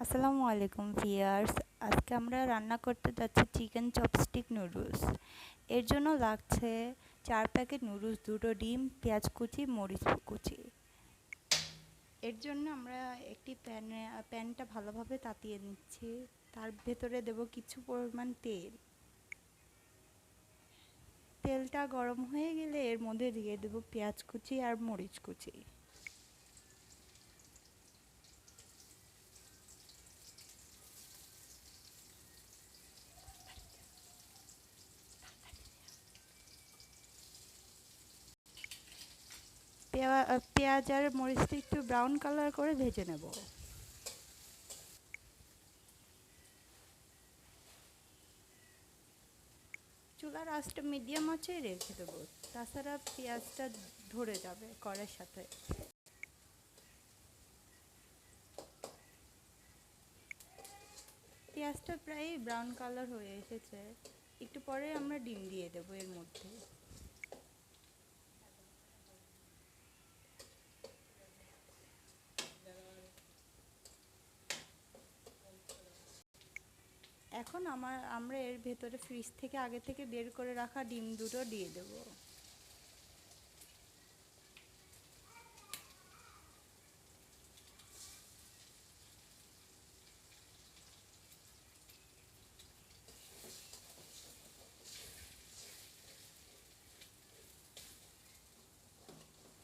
আসসালামু আলাইকুম ভিউয়ার্স। আজকে আমরা রান্না করতে যাচ্ছি চিকেন চপস্টিক নুডলস। এর জন্য লাগছে 4 প্যাকেট নুডলস, 2টো ডিম, পেঁয়াজ কুচি, মরিচ কুচি। এর জন্য আমরা একটি প্যানটা ভালোভাবে তাতিয়ে নিচ্ছি। তার ভেতরে দেব কিছু পরিমাণ তেল। তেলটা গরম হয়ে গেলে এর মধ্যে দিয়ে দেব পেঁয়াজ কুচি আর মরিচ কুচি। পেঁয়াজ আর মরিচটা একটু ব্রাউন কালার করে ভেজে নেব। চুলার আঁচটা মিডিয়াম আঁচে রেখে দেবো, তাছাড়া পেঁয়াজটা ধরে যাবে কড়াইয়ের সাথে। পেঁয়াজটা প্রায় ব্রাউন কালার হয়ে এসেছে, একটু পরে আমরা ডিম দিয়ে দেবো এর মধ্যে। এখন আমরা এর ভেতরে ফ্রিজ থেকে আগে থেকে বের করে রাখা ডিম দুটো দিয়ে দেবো।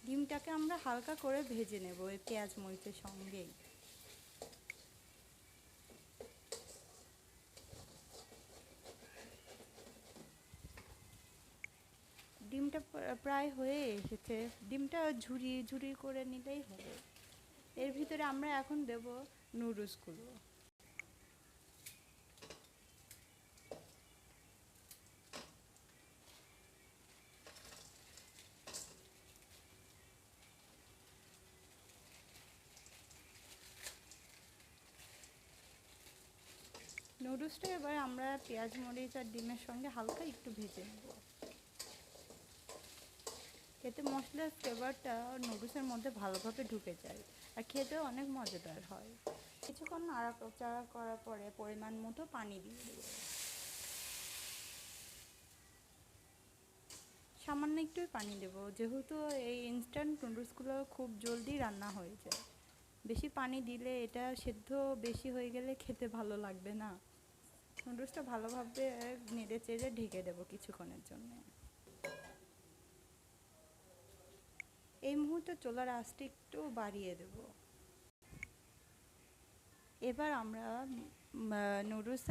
ডিমটাকে আমরা হালকা করে ভেজে নেব এই পেঁয়াজ মরিচের সঙ্গেই। ডিমটা প্রায় হয়ে এসেছে, ডিমটা ঝুরি ঝুরি করে নিলেই হবে। এর ভিতরে আমরা এখন দেব নুডলসগুলো। নুডলসটা এবার আমরা পেঁয়াজ মরিচ আর ডিমের সঙ্গে হালকা একটু ভেজে নেব। এতে মশলার ফ্লেভারটা নুডলসের মধ্যে ভালোভাবে ঢুকে যায় আর খেতেও অনেক মজাদার হয়। কিছুক্ষণ নাড়াচাড়া করার পরে পরিমাণ মতো পানি দিয়ে দেবো। সামান্য একটুই পানি দেবো, যেহেতু এই ইনস্ট্যান্ট নুডলসগুলো খুব জলদি রান্না হয়ে যায়। বেশি পানি দিলে এটা সেদ্ধ বেশি হয়ে গেলে খেতে ভালো লাগবে না। নুডলসটা ভালোভাবে নেড়ে চেড়ে ঢেকে দেবো কিছুক্ষণের জন্য। এই মুহূর্তে চুলার আঁচটা একটু বাড়িয়ে দেব। এবার আমরা নুডলসের